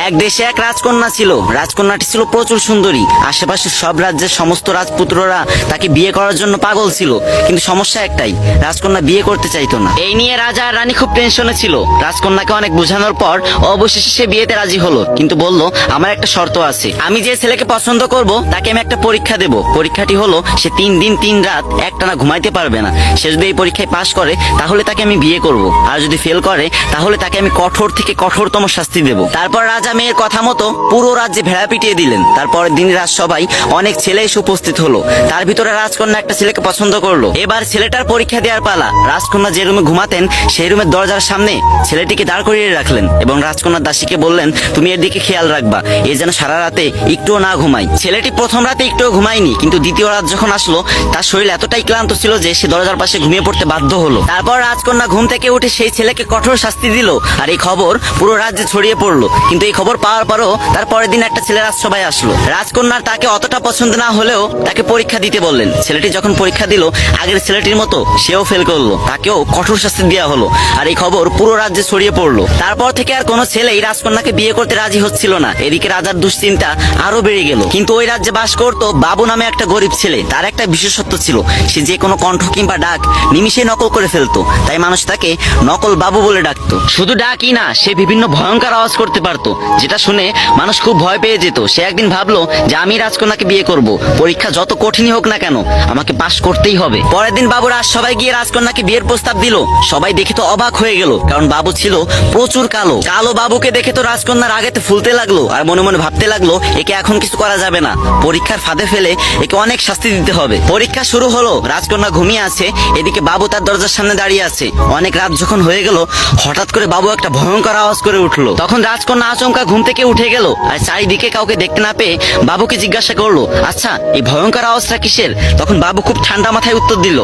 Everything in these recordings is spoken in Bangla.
এক দেশে এক রাজকন্যা ছিল। রাজকন্যাটি ছিল প্রচুর সুন্দরী। আশেপাশের সব রাজ্যের সমস্ত রাজপুত্ররা তাকে বিয়ে করার জন্য পাগল ছিল, কিন্তু সমস্যা একটাই, রাজকন্যা বিয়ে করতে চাইতো না। এই নিয়ে রাজা আর রানী খুব টেনশনে ছিল। রাজকন্যাকে অনেক বোঝানোর পর অবশেষে সে বিয়েতে রাজি হলো, কিন্তু বলল আমার একটা শর্ত আছে। আমি যে ছেলেকে পছন্দ করব তাকে আমি একটা পরীক্ষা দেব। পরীক্ষাটি হলো সে 3 দিন 3 রাত একটানা ঘুমাইতে পারবে না। সে যদি এই পরীক্ষায় পাশ করে তাহলে তাকে আমি বিয়ে করব, আর যদি ফেল করে তাহলে তাকে আমি কঠোর থেকে কঠোরতম শাস্তি দেব। তারপর রাজা মেয়ের কথা মতো পুরো রাজ্যে ভেড়া পিটিয়ে দিলেন। তারপরের দিন রাজসভায় অনেক ছেলে এসে উপস্থিত হলো। তার ভিতরে রাজকন্যা একটা ছেলেকে পছন্দ করলো। এবার ছেলেটার পরীক্ষা দেওয়ার পালা। রাজকন্যা যে রুমে ঘুমাতেন সেই রুমের দরজার সামনে ছেলেটিকে দাঁড় করিয়ে রাখলেন এবং রাজকন্যার দাসীকে বললেন, তুমি এর দিকে খেয়াল রাখবা, এ যেন সারা রাতে একটুও না ঘুমায়। ছেলেটি প্রথম রাতে একটুও ঘুমায়নি, কিন্তু দ্বিতীয় রাত যখন আসলো তার শরীর এতটাই ক্লান্ত ছিল যে সে দরজার পাশে ঘুমিয়ে পড়তে বাধ্য হলো। তারপর রাজকন্যা ঘুম থেকে উঠে সেই ছেলেকে কঠোর শাস্তি দিল, আর এই খবর পুরো রাজ্যে ছড়িয়ে পড়লো। কিন্তু এই খবর পাওয়ার পরও তার পরের দিন একটা ছেলে রাজসভায় আসলো। রাজকন্যার তাকে অতটা পছন্দ না হলেও তাকে পরীক্ষা দিতে বললেন। ছেলেটি যখন পরীক্ষা দিল আগের ছেলেটির মতো সেও ফেল করলো, তাকেও কঠোর শাস্তি দেওয়া হলো, আর এই খবর পুরো রাজ্যে ছড়িয়ে পড়লো। তারপর থেকে আর কোনো ছেলেই রাজকন্যাকে বিয়ে করতে রাজি হচ্ছিল না। এদিকে রাজার দুশ্চিন্তা আরো বেড়ে গেল। কিন্তু ওই রাজ্যে বাস করতো বাবু নামে একটা গরিব ছেলে। তার একটা বিশেষত্ব ছিল, সে যে কোনো কণ্ঠ কিংবা ডাক নিমিষে নকল করে ফেলতো, তাই মানুষ তাকে নকল বাবু বলে ডাকতো। শুধু ডাকই না, সে বিভিন্ন ভয়ঙ্কর আওয়াজ করতে পারতো, যেটা শুনে মানুষ খুব ভয় পেয়ে যেত। সে একদিন ভাবলো যে আমি রাজকন্যাকে বিয়ে করব, পরীক্ষা যত কঠিনই হোক না কেন আমাকে পাশ করতেই হবে। পরের দিন বাবু রাজসভায় গিয়ে রাজকন্যাকে বিয়ের প্রস্তাব দিল। সবাই দেখে তো অবাক হয়ে গেল, কারণ বাবু ছিল প্রচুর কালো। কালো বাবুকে দেখে তো রাজকন্যার আগেতে ফুলতে লাগলো, আর মনে মনে ভাবতে লাগলো একে এখন কিছু করা যাবে না, পরীক্ষার ফাঁদে ফেলে একে অনেক শাস্তি দিতে হবে। পরীক্ষা শুরু হলো, রাজকন্যা ঘুমিয়ে আছে, এদিকে বাবু তার দরজার সামনে দাঁড়িয়ে আছে। অনেক রাত যখন হয়ে গেল হঠাৎ করে বাবু একটা ভয়ঙ্কর আওয়াজ করে উঠলো। তখন রাজকন্যা আচমকা ঘুম থেকে উঠে গেল, আর চারিদিকে কাউকে দেখতে না পেয়ে বাবুকে জিজ্ঞাসা করলো, আচ্ছা এই ভয়ঙ্কর আওয়াজটা কিসের? তখন বাবু খুব ঠান্ডা মাথায় উত্তর দিল,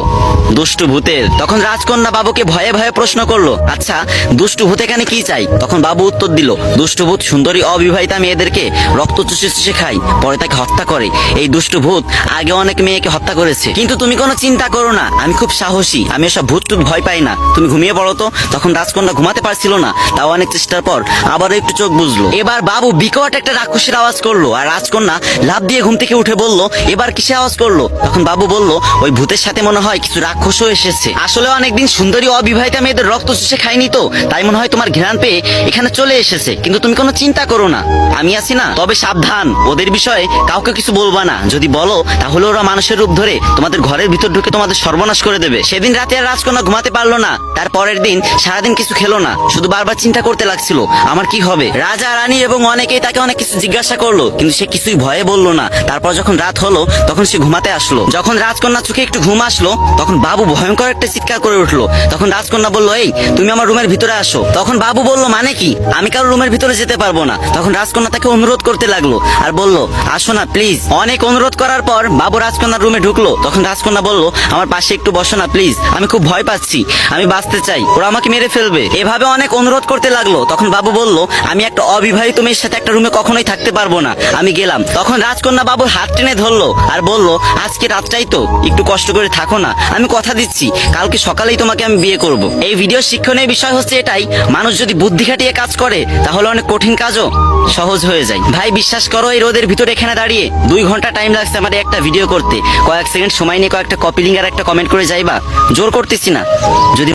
দুষ্টু ভূতের। তখন রাজকন্যা বাবুকে ভয়ে ভয়ে প্রশ্ন করলো, আচ্ছা দুষ্টু ভূত এখানে কি চাই? তখন বাবু উত্তর দিল, দুষ্টু ভূত সুন্দরী অবিবাহিতা মেয়েদেরকে রক্ত চুষে চুষে খায়, পরে তাকে হত্যা করে। এই দুষ্টু ভূত আগে অনেক মেয়েকে হত্যা করেছে, কিন্তু তুমি কোনো চিন্তা করো না, আমি খুব সাহসী, আমি এসব ভূত টুত ভয় পাই না, তুমি ঘুমিয়ে পড়ো তো। তখন রাজকন্যা ঘুমাতে পারছিল না, তাও অনেক চেষ্টার পর আবারও একটু চোখ বুঝলো। এবার বাবু বিকট একটা রাক্ষসের আওয়াজ করলো, আর রাজকন্যা লাফ দিয়ে ঘুম থেকে উঠে বলল, এবার কিসে আওয়াজ করলো? তখন বাবু বলল, ওই ভূতের সাথে মনে হয় কিছু রাক্ষসও এসেছে। আসলে অনেকদিন সুন্দরী অবিবাহিতা মেয়েদের রক্ত চুষে খায়নি তো, তাই মনে হয় তোমার ঘ্রাণ পেয়ে এখানে চলে এসেছে, কিন্তু তুমি কোনো চিন্তা করো না, আমি আছি না। তবে সাবধান, ওদের বিষয়ে কাউকে কিছু বলবা না, যদি বলো তাহলে ওরা মানুষের রূপ ধরে তোমাদের ঘরের ভিতর ঢুকে তোমাদের সর্বনাশ করে দেবে। সেদিন রাতে আর রাজকন্যা ঘুমাতে পারলো না। তার পরের দিন সারাদিন কিছু খেলো না, শুধু বারবার চিন্তা করতে লাগছিল আমার কি হবে। রাজা রানী এবং অনেকেই তাকে অনেক কিছু জিজ্ঞাসা করলো, কিন্তু সে কিছুই ভয়ে বললো না। তারপর যখন রাত হলো তখন সে ঘুমাতে আসলো। যখন রাজকন্যা চোখে একটু ঘুম আসলো তখন বাবু ভয়ঙ্কর একটা চিৎকার করে উঠলো। তখন রাজকন্যা বললো, এই তুমি আমার রুমের ভিতরে আসো। তখন বাবু বলল, মানে কি? আমি কারো রুমের ভিতরে যেতে পারবো না। তখন রাজকন্যা তাকে অনুরোধ করতে লাগলো আর বলল, আসো না প্লিজ। অনেক অনুরোধ করার পর বাবু রাজকন্যার রুমে ঢুকলো। তখন রাজকন্যা বলল, আমার পাশে একটু বসো না প্লিজ, আমি খুব ভয় পাচ্ছি, আমি বাঁচতে চাই, ওরা আমাকে মেরে ফেলবে। এভাবে অনেক অনুরোধ করতে লাগলো। তখন বাবু বলল, আমি একটা অবিবাহিত মেয়ের সাথে একটা রুমে কখনোই থাকতে পারবো না, আমি গেলাম। তখন রাজকন্যা বাবুর হাত টেনে ধরলো আর বলল, আজকে রাতটাই তো, একটু কষ্ট করে থাকো না, আমি কথা দিচ্ছি কালকে সকালেই তোমাকে আমি বিয়ে করব। এই ভিডিও শিক্ষণীয় বিষয় হচ্ছে এটাই, মানুষ যদি বুদ্ধি খাটিয়ে কাজ করে তাহলে অনেক কঠিন কাজও সহজ হয়ে যায়। ভাই বিশ্বাস করো, এই রোদের ভিতরে এখানে দাঁড়িয়ে 2 ঘন্টা টাইম লাগছে আমাদের একটা ভিডিও করতে। কয়েক সেকেন্ড সময় নিয়ে কয়েকটা কপি লিঙ্ক আর একটা কমেন্ট করে যাইবা, জোর করতেছি না। যদি